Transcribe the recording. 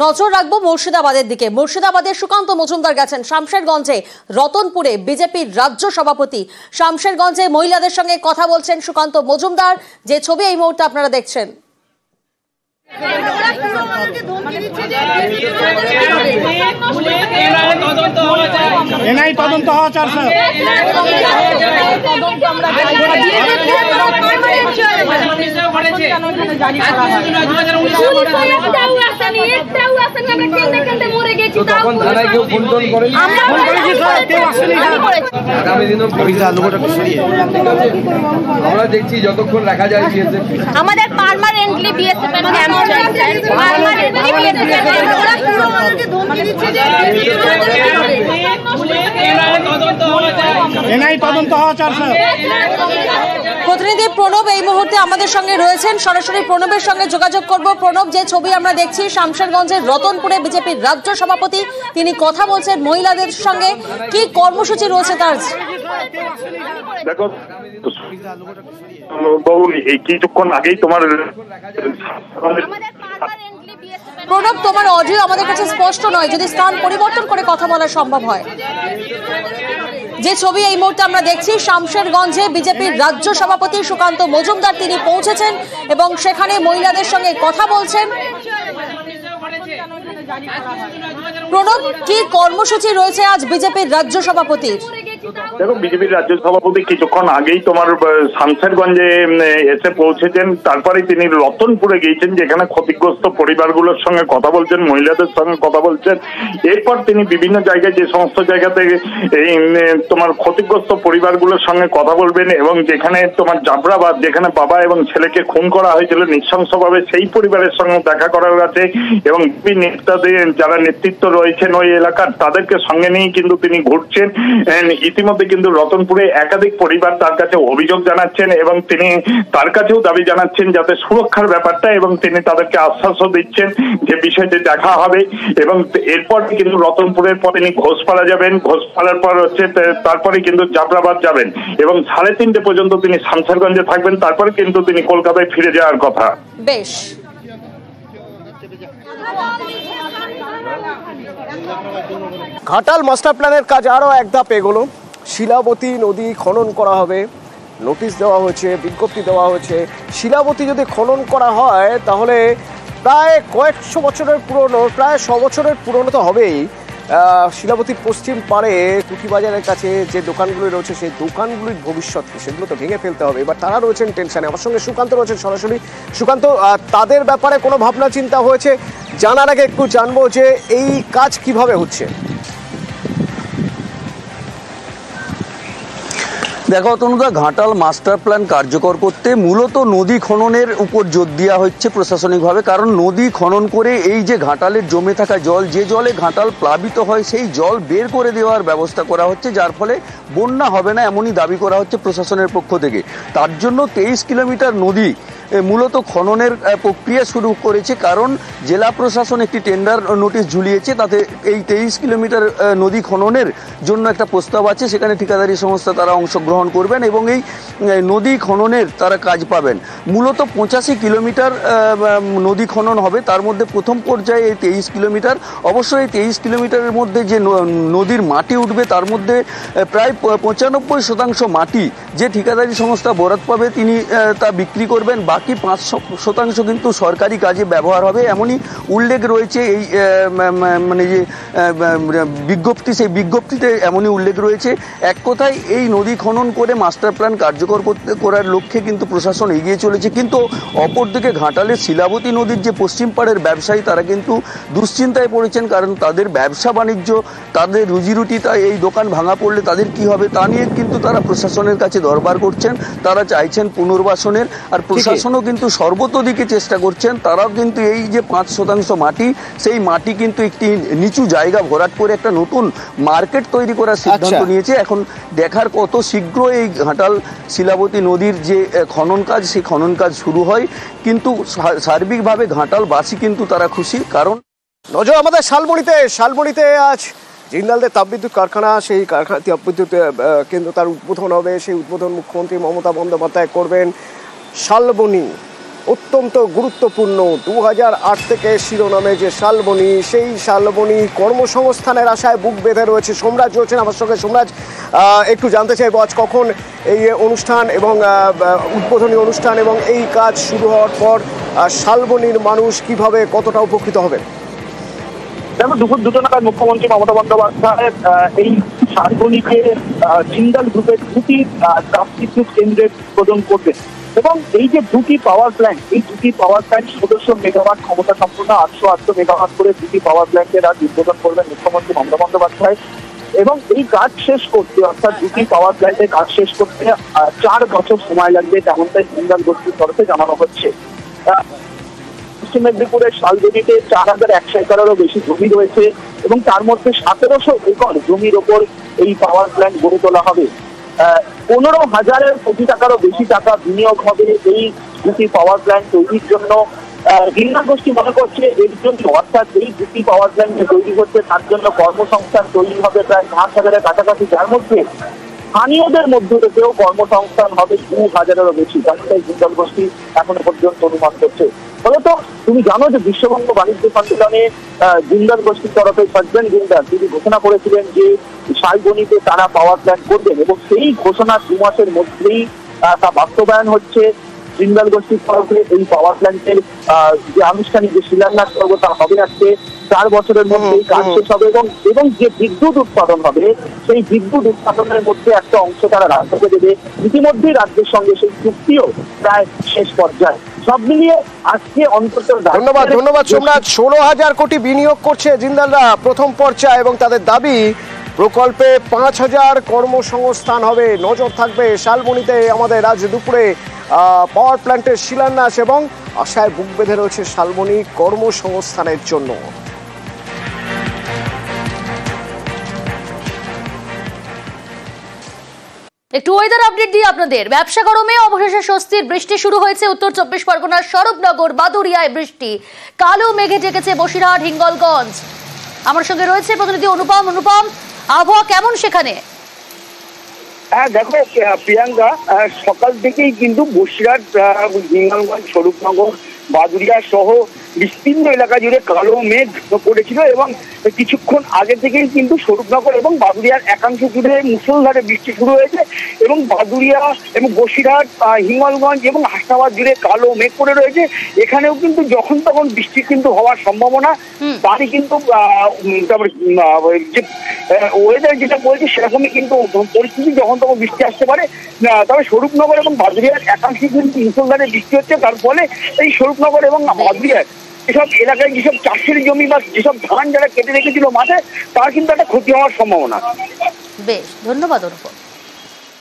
নজর রাখবো মুর্শিদাবাদের দিকে। মুর্শিদাবাদের সুকান্ত মজুমদার গেছেন শামশেরগঞ্জে, রতনপুরে বিজেপির রাজ্য সভাপতি। শামশেরগঞ্জে মহিলাদের সঙ্গে কথা বলছেন সুকান্ত মজুমদার, যে ছবি এই মুহূর্তে আপনারা দেখছেন। তদন্ত হওয়া চাইছে। আমরা দেখছি যতক্ষণ রাখা যায় আমাদের পার্মানেন্টলি বিএসএফ এর ক্যাম্প চলছে, পার্মানেন্টলি বিএসএফ এর তদন্ত হওয়া চাইছে। প্রতিনিধি প্রণব এই মুহূর্তে আমাদের সঙ্গে রয়েছেন, সরাসরি প্রণবের সঙ্গে যোগাযোগ করব। প্রণব, যে ছবি আমরা দেখছি শামশেরগঞ্জের রতনপুরে বিজেপির রাজ্য সভাপতি, তিনি কথা বলছেন মহিলাদের সঙ্গে, কি কর্মসূচি রয়েছে তার? দেখো বাবু, এই কিছুক্ষণ আগেই তোমার প্রণব, তোমার অডিও আমাদের কাছে স্পষ্ট নয়, যদি স্থান পরিবর্তন করে কথা বলা সম্ভব হয়। যে ছবি এই মুহূর্তে আমরা দেখছি শামশেরগঞ্জে বিজেপির রাজ্য সভাপতি সুকান্ত মজুমদার, তিনি পৌঁছেছেন এবং সেখানে মহিলাদের সঙ্গে কথা বলছেন। প্রণব, কি কর্মসূচি রয়েছে আজ বিজেপির রাজ্য সভাপতির? দেখো, বিজেপির রাজ্য সভাপতি কিছুক্ষণ আগেই তোমার শামশেরগঞ্জে এসে পৌঁছেছেন, তারপরে তিনি রতনপুরে গিয়েছেন, যেখানে ক্ষতিগ্রস্ত পরিবারগুলোর সঙ্গে কথা বলছেন, মহিলাদের সঙ্গে কথা বলছেন। এরপর তিনি বিভিন্ন জায়গায়, যে সমস্ত জায়গাতে এই তোমার ক্ষতিগ্রস্ত পরিবারগুলোর সঙ্গে কথা বলবেন এবং যেখানে তোমার জাফরাবাদ, যেখানে বাবা এবং ছেলেকে খুন করা হয়েছিল নৃশংসভাবে, সেই পরিবারের সঙ্গে দেখা করার আছে এবং নেতাদের যারা নেতৃত্ব রয়েছেন ওই এলাকার, তাদেরকে সঙ্গে নিয়ে কিন্তু তিনি ঘুরছেন। ইতিমধ্যে কিন্তু রতনপুরে একাধিক পরিবার তার কাছে অভিযোগ জানাচ্ছেন এবং তিনি তার কাছেও দাবি জানাচ্ছেন যাতে সুরক্ষার ব্যাপারটা, এবং তিনি তাদেরকে আশ্বাসও দিচ্ছেন যে বিষয়টি দেখা হবে। এবং এরপর কিন্তু রতনপুরের পর তিনি ঘোষপাড়া যাবেন, ঘোষপাড়ার পর তারপরে কিন্তু জাফরাবাদ যাবেন এবং 3:30 পর্যন্ত তিনি শামশেরগঞ্জে থাকবেন, তারপরে কিন্তু তিনি কলকাতায় ফিরে যাওয়ার কথা। বেশ, ঘাটাল মাস্টার প্ল্যানের কাজ আরও এক ধাপ এগোলো। শিলাবতী নদী খনন করা হবে, নোটিশ দেওয়া হয়েছে, বিজ্ঞপ্তি দেওয়া হয়েছে। শিলাবতী যদি খনন করা হয় তাহলে প্রায় কয়েকশো বছরের পুরনো, প্রায় 100 বছরের পুরনো তো হবেই। শিলাবতীর পশ্চিম পাড়ে কুঠিবাজারের কাছে যে দোকানগুলি রয়েছে, সেই দোকানগুলির ভবিষ্যৎ সেগুলো তো ভেঙে ফেলতে হবে। এবার তারা রয়েছেন টেনশনে। আমার সঙ্গে সুকান্ত রয়েছেন সরাসরি। সুকান্ত, তাদের ব্যাপারে কোনো ভাবনা চিন্তা হয়েছে? জানার আগে একটু জানবো যে এই কাজ কিভাবে হচ্ছে। দেখো তনুদা, ঘাটাল মাস্টার প্ল্যান কার্যকর করতে মূলত নদী খননের উপর জোর দেওয়া হচ্ছে প্রশাসনিকভাবে। কারণ নদী খনন করে এই যে ঘাটালের জমে থাকা জল, যে জলে ঘাটাল প্লাবিত হয়, সেই জল বের করে দেওয়ার ব্যবস্থা করা হচ্ছে, যার ফলে বন্যা হবে না, এমনই দাবি করা হচ্ছে প্রশাসনের পক্ষ থেকে। তার জন্য 23 কিলোমিটার নদী মূলত খননের প্রক্রিয়া শুরু করেছে। কারণ জেলা প্রশাসন একটি টেন্ডার নোটিশ ঝুলিয়েছে, তাতে এই 23 কিলোমিটার নদী খননের জন্য একটা প্রস্তাব আছে। সেখানে ঠিকাদারি সংস্থা তারা অংশগ্রহণ করবেন এবং এই নদী খননের তারা কাজ পাবেন। মূলত 85 কিলোমিটার নদী খনন হবে, তার মধ্যে প্রথম পর্যায়ে এই 23 কিলোমিটার। অবশ্যই এই 23 কিলোমিটারের মধ্যে যে নদীর মাটি উঠবে, তার মধ্যে প্রায় 95% মাটি যে ঠিকাদারি সংস্থা বরাদ পাবে তিনি তা বিক্রি করবেন। বাকি 5% কিন্তু সরকারি কাজে ব্যবহার হবে, এমনই উল্লেখ রয়েছে এই মানে যে বিজ্ঞপ্তি, সেই বিজ্ঞপ্তিতে এমনই উল্লেখ রয়েছে। এক কথায় এই নদী খনন করে মাস্টার প্ল্যান কার্যকর করার লক্ষ্যে কিন্তু প্রশাসন এগিয়ে চলেছে। কিন্তু অপরদিকে ঘাটালের শিলাবতী নদীর যে পশ্চিম পাড়ের ব্যবসায়ী, তারা কিন্তু দুশ্চিন্তায় পড়েছেন। কারণ তাদের ব্যবসা বাণিজ্য, তাদের রুজিরুটি, তাই এই দোকান ভাঙা পড়লে তাদের কি হবে তা নিয়ে কিন্তু তারা প্রশাসনের কাছে দরবার করছেন। তারা চাইছেন পুনর্বাসনের, আর প্রশাসনও কিন্তু সর্বতোদিকে চেষ্টা করছেন। তারাও কিন্তু এই যে 5% মাটি, সেই মাটি কিন্তু একটি নিচু জায়গা ভরাট করে একটা নতুন মার্কেট তৈরি করার সিদ্ধান্ত নিয়েছে। এখন দেখার কত শীঘ্র এই ঘাটাল শিলাবতী নদীর যে খনন কাজ, সেই খনন কাজ শুরু হয়। কিন্তু সার্বিকভাবে ঘাটালবাসী কিন্তু তারা খুশি। কারণ নজর আমাদের শালবনীতে আজ জিন্দালদের তাপবিদ্যুৎ কারখানা, সেই কারখানা তাপবিদ্যুৎ কেন্দ্র তার উদ্বোধন হবে। সেই উদ্বোধন মুখ্যমন্ত্রী মমতা বন্দ্যোপাধ্যায় করবেন। শালবনী অত্যন্ত গুরুত্বপূর্ণ। 2008 থেকে শিরোনামে যে শালবনী, সেই শালবনী কর্মসংস্থানের আশায় বুক বেঁধে রয়েছে। সোমরাজ রয়েছেন আমার সঙ্গে। সোমরাজ, একটু জানতে চাইবো আজ কখন এই অনুষ্ঠান এবং উদ্বোধনী অনুষ্ঠান এবং এই কাজ শুরু হওয়ার পর শালবনীর মানুষ কিভাবে কতটা উপকৃত হবেন? দেখো, দুপুর 2টা নাগাদ মুখ্যমন্ত্রী মমতা বন্দ্যোপাধ্যায় এই শালবনীকে জিন্দাল গ্রুপের 2টি তাপবিদ্যুৎ কেন্দ্রের উদ্বোধন করবেন এবং এই যে 2টি পাওয়ার প্ল্যান্ট, এই 2টি পাওয়ার প্ল্যান্ট 1600 মেগাওয়াট ক্ষমতা সম্পন্ন 808 মেগাওয়াট করে 2টি পাওয়ার প্ল্যান্টের আজ উদ্বোধন করবেন মুখ্যমন্ত্রী মমতা বন্দ্যোপাধ্যায়। এবং এই কাজ শেষ করতে, অর্থাৎ 2টি পাওয়ার প্ল্যান্টের কাজ শেষ করতে 4 বছর সময় লাগবে, তেমনটাই জিন্দাল গোষ্ঠীর তরফে জানানো হচ্ছে। পশ্চিম মেদিনীপুরের শালবনীতে 4100 একরেরও বেশি জমি রয়েছে এবং তার মধ্যে 1700 একর জমির ওপর এই পাওয়ার প্ল্যান্ট গড়ে তোলা হবে। 15,000 কোটি টাকারও বেশি টাকা বিনিয়োগ হবে এই 2টি পাওয়ার প্ল্যান্ট তৈরির জন্য। জিন্দাল গোষ্ঠী মনে করছে এর জন্য, অর্থাৎ এই 2টি পাওয়ার প্ল্যান্ট তৈরি হচ্ছে তার জন্য কর্মসংস্থান তৈরি হবে প্রায় 5,000-এর কাছাকাছি, যার মধ্যে স্থানীয়দের মধ্যে থেকেও কর্মসংস্থান হবে 2,000-এরও বেশি, যেমনটাই জিন্দাল গোষ্ঠী এখনো পর্যন্ত অনুমান করছে। ফলত তুমি জানো যে বিশ্ববঙ্গ বাণিজ্য সম্মেলনে জিন্দাল গোষ্ঠীর তরফে সজ্জন জিন্দাল তিনি ঘোষণা করেছিলেন যে শালবনীতে তারা পাওয়ার প্ল্যান্ট করবেন এবং সেই ঘোষণা 2 মাসের মধ্যেই তা বাস্তবায়ন হচ্ছে। জিন্দাল গোষ্ঠীর তরফে এই পাওয়ার প্ল্যান্টের যে আনুষ্ঠানিক যে শিলান্যাস করব তা হবে আজকে। 4 বছরের মধ্যে কাজ শেষ হবে এবং যে বিদ্যুৎ উৎপাদন হবে সেই বিদ্যুৎ উৎপাদনের মধ্যে একটা অংশ তারা রাজ্যকে দেবে। ইতিমধ্যেই রাজ্যের সঙ্গে সেই চুক্তিও প্রায় শেষ পর্যায়ে। সব মিলিয়ে আজকে অন্তত ধন্যবাদ সোমরাজ। 16,000 কোটি বিনিয়োগ করছে জিন্দালরা প্রথম পর্যায়ে এবং তাদের দাবি প্রকল্পে 5,000 কর্মসংস্থান হবে। নজর থাকবে শালবনীতে আমাদের আজ দুপুরে পাওয়ার প্ল্যান্টের শিলান্যাস এবং আশায় বুক বেঁধে রয়েছে শালবনী কর্মসংস্থানের জন্য। একটু ওয়েদার আপডেট দিই আপনাদের। ব্যবসা গরমে অবশেষে স্বস্তির বৃষ্টি শুরু হয়েছে উত্তর 24 পরগনার স্বরূপনগর বাদুরিয়ায় বৃষ্টি। কালো মেঘে ঢেকেছে বসিরহাট, হিঙ্গলগঞ্জ। আমার সঙ্গে রয়েছে প্রতিনিধি অনুপম। অনুপম, আবহাওয়া কেমন সেখানে? হ্যাঁ দেখো প্রিয়াঙ্কা, সকাল থেকেই কিন্তু বসিরহাট, হিঙ্গলগঞ্জ, স্বরূপনগর, বাদুরিয়া সহ বিস্তীর্ণ এলাকা জুড়ে কালো মেঘ পড়েছিল এবং কিছুক্ষণ আগে থেকেই কিন্তু স্বরূপনগর এবং বাদুরিয়ার একাংশ জুড়ে মুষলধারে বৃষ্টি শুরু হয়েছে এবং বাদুরিয়া এবং বসিরহাট, হিঙ্গলগঞ্জ এবং হাসনাবাদ জুড়ে কালো মেঘ পড়ে রয়েছে। এখানেও কিন্তু যখন তখন বৃষ্টি কিন্তু হওয়ার সম্ভাবনা, তারই কিন্তু যে ওয়েদার যেটা বলছে সেরকমই কিন্তু পরিস্থিতি, যখন তখন বৃষ্টি আসতে পারে। তবে স্বরূপনগর এবং বাদুরিয়ার একাংশে কিন্তু মুষলধারে বৃষ্টি হচ্ছে, তার ফলে এই স্বরূপনগর এবং বাদুরিয়ার যেসব এলাকায় যেসব চাষের জমি বা যেসব ধান যারা কেটে রেখেছিল মাঠে, তার কিন্তু একটা ক্ষতি হওয়ার সম্ভাবনা। বেশ, ধন্যবাদ অনুপম।